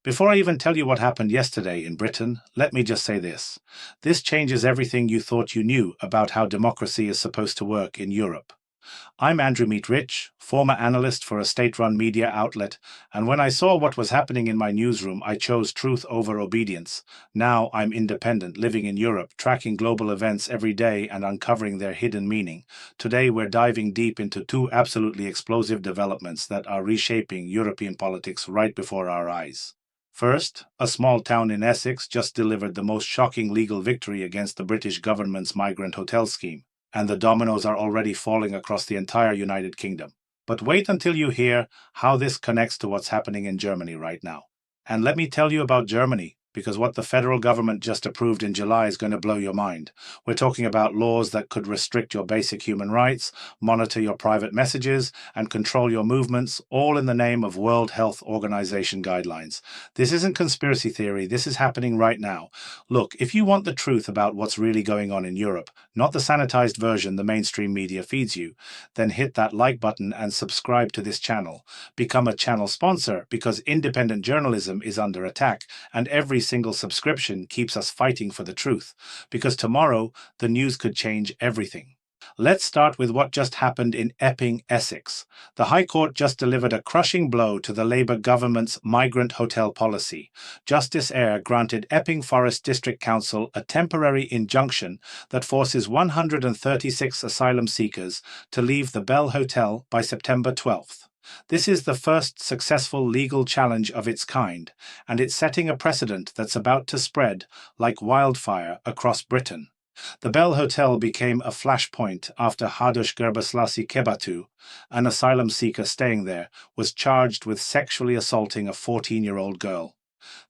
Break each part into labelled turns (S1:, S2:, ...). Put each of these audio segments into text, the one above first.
S1: Before I even tell you what happened yesterday in Britain, let me just say this. This changes everything you thought you knew about how democracy is supposed to work in Europe. I'm Andrew Metrich, former analyst for a state-run media outlet, and when I saw what was happening in my newsroom, I chose truth over obedience. Now I'm independent, living in Europe, tracking global events every day and uncovering their hidden meaning. Today we're diving deep into two absolutely explosive developments that are reshaping European politics right before our eyes. First, a small town in Essex just delivered the most shocking legal victory against the British government's migrant hotel scheme, and the dominoes are already falling across the entire United Kingdom. But wait until you hear how this connects to what's happening in Germany right now. And let me tell you about Germany, because what the federal government just approved in July is going to blow your mind. We're talking about laws that could restrict your basic human rights, monitor your private messages, and control your movements, all in the name of World Health Organization guidelines. This isn't conspiracy theory, this is happening right now. Look, if you want the truth about what's really going on in Europe, not the sanitized version the mainstream media feeds you, then hit that like button and subscribe to this channel. Become a channel sponsor because independent journalism is under attack, and every single subscription keeps us fighting for the truth, because tomorrow the news could change everything. Let's start with what just happened in Epping, Essex. The High Court just delivered a crushing blow to the Labour government's migrant hotel policy. Justice Eyre granted Epping Forest District Council a temporary injunction that forces 136 asylum seekers to leave the Bell Hotel by September 12th. This is the first successful legal challenge of its kind, and it's setting a precedent that's about to spread like wildfire across Britain. The Bell Hotel became a flashpoint after Hadush Gerbeslassie Kebatu, an asylum seeker staying there, was charged with sexually assaulting a 14-year-old girl.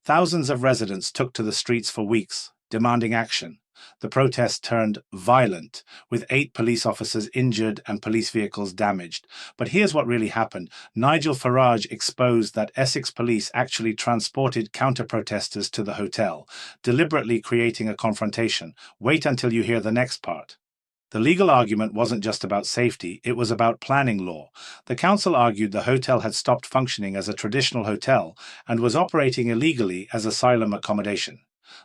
S1: Thousands of residents took to the streets for weeks, demanding action. The protest turned violent, with 8 police officers injured and police vehicles damaged. But here's what really happened. Nigel Farage exposed that Essex police actually transported counter-protesters to the hotel, deliberately creating a confrontation. Wait until you hear the next part. The legal argument wasn't just about safety, it was about planning law. The council argued the hotel had stopped functioning as a traditional hotel and was operating illegally as asylum accommodation.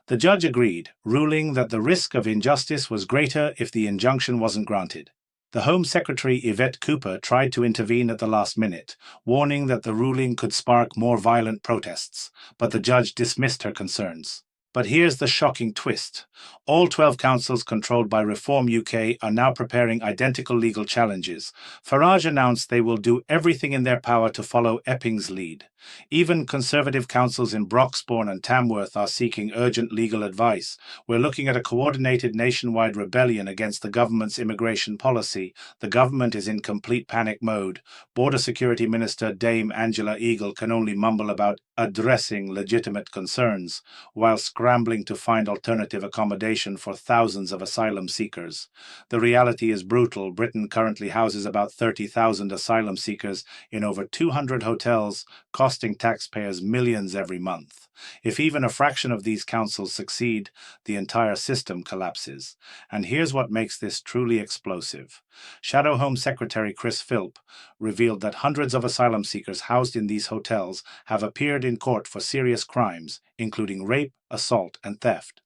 S1: The judge agreed, ruling that the risk of injustice was greater if the injunction wasn't granted. The Home Secretary Yvette Cooper tried to intervene at the last minute, warning that the ruling could spark more violent protests, but the judge dismissed her concerns. But here's the shocking twist. All 12 councils controlled by Reform UK are now preparing identical legal challenges. Farage announced they will do everything in their power to follow Epping's lead. Even Conservative councils in Broxbourne and Tamworth are seeking urgent legal advice. We're looking at a coordinated nationwide rebellion against the government's immigration policy. The government is in complete panic mode. Border Security Minister Dame Angela Eagle can only mumble about addressing legitimate concerns, while scrambling to find alternative accommodation for thousands of asylum seekers. The reality is brutal. Britain currently houses about 30,000 asylum seekers in over 200 hotels, costing taxpayers millions every month. If even a fraction of these councils succeed, the entire system collapses. And here's what makes this truly explosive. Shadow Home Secretary Chris Philp revealed that hundreds of asylum seekers housed in these hotels have appeared in court for serious crimes, including rape, assault, and theft.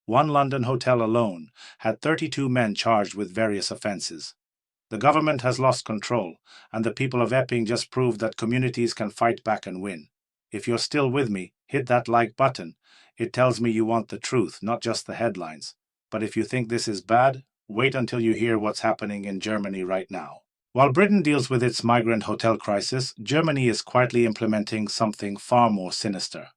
S1: One London hotel alone had 32 men charged with various offences. The government has lost control, and the people of Epping just proved that communities can fight back and win. If you're still with me, hit that like button. It tells me you want the truth, not just the headlines. But if you think this is bad, wait until you hear what's happening in Germany right now. While Britain deals with its migrant hotel crisis, Germany is quietly implementing something far more sinister.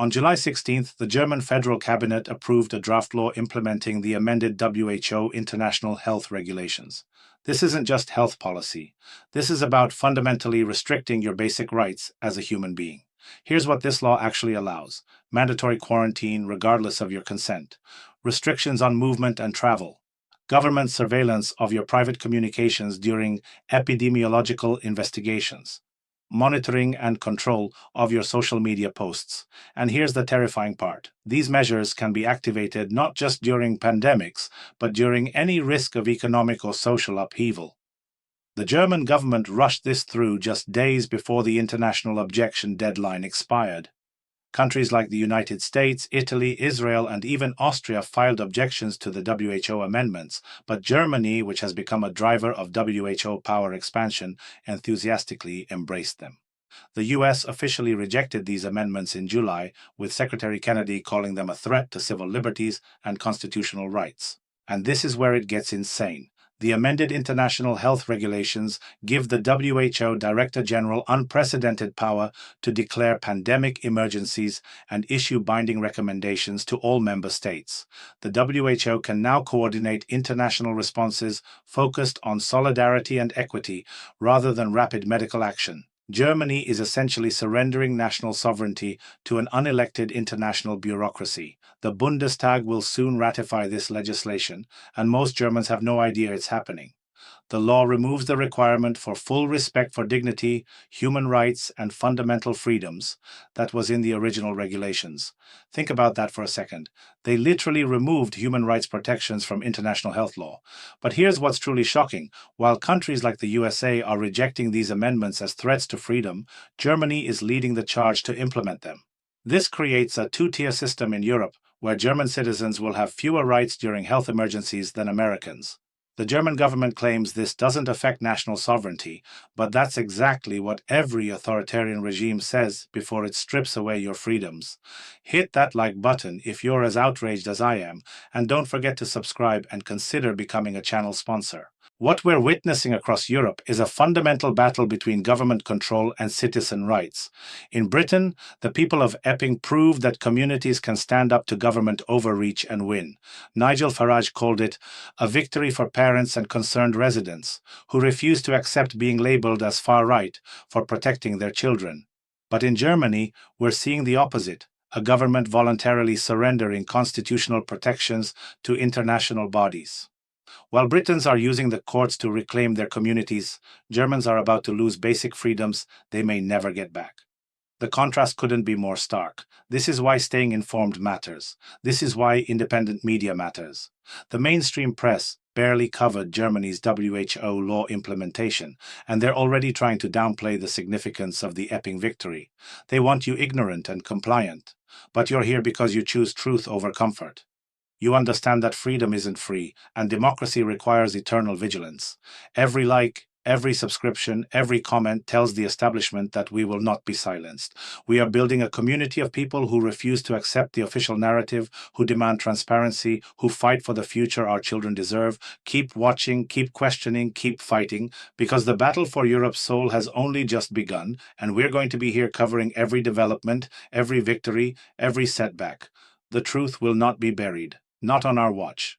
S1: On July 16th, the German Federal Cabinet approved a draft law implementing the amended WHO International Health Regulations. This isn't just health policy. This is about fundamentally restricting your basic rights as a human being. Here's what this law actually allows: mandatory quarantine regardless of your consent, restrictions on movement and travel, government surveillance of your private communications during epidemiological investigations, monitoring and control of your social media posts. And here's the terrifying part. These measures can be activated not just during pandemics, but during any risk of economic or social upheaval. The German government rushed this through just days before the international objection deadline expired. Countries like the United States, Italy, Israel, and even Austria filed objections to the WHO amendments, but Germany, which has become a driver of WHO power expansion, enthusiastically embraced them. The US officially rejected these amendments in July, with Secretary Kennedy calling them a threat to civil liberties and constitutional rights. And this is where it gets insane. The amended international health regulations give the WHO Director General unprecedented power to declare pandemic emergencies and issue binding recommendations to all member states. The WHO can now coordinate international responses focused on solidarity and equity rather than rapid medical action. Germany is essentially surrendering national sovereignty to an unelected international bureaucracy. The Bundestag will soon ratify this legislation, and most Germans have no idea it's happening. The law removes the requirement for full respect for dignity, human rights, and fundamental freedoms that was in the original regulations. Think about that for a second. They literally removed human rights protections from international health law. But here's what's truly shocking. While countries like the USA are rejecting these amendments as threats to freedom, Germany is leading the charge to implement them. This creates a two-tier system in Europe, where German citizens will have fewer rights during health emergencies than Americans. The German government claims this doesn't affect national sovereignty, but that's exactly what every authoritarian regime says before it strips away your freedoms. Hit that like button if you're as outraged as I am, and don't forget to subscribe and consider becoming a channel sponsor. What we're witnessing across Europe is a fundamental battle between government control and citizen rights. In Britain, the people of Epping proved that communities can stand up to government overreach and win. Nigel Farage called it a victory for parents and concerned residents, who refuse to accept being labelled as far-right for protecting their children. But in Germany, we're seeing the opposite, a government voluntarily surrendering constitutional protections to international bodies. While Britons are using the courts to reclaim their communities, Germans are about to lose basic freedoms they may never get back. The contrast couldn't be more stark. This is why staying informed matters. This is why independent media matters. The mainstream press barely covered Germany's WHO law implementation, and they're already trying to downplay the significance of the Epping victory. They want you ignorant and compliant, but you're here because you choose truth over comfort. You understand that freedom isn't free, and democracy requires eternal vigilance. Every like, every subscription, every comment tells the establishment that we will not be silenced. We are building a community of people who refuse to accept the official narrative, who demand transparency, who fight for the future our children deserve. Keep watching, keep questioning, keep fighting, because the battle for Europe's soul has only just begun, and we're going to be here covering every development, every victory, every setback. The truth will not be buried. Not on our watch.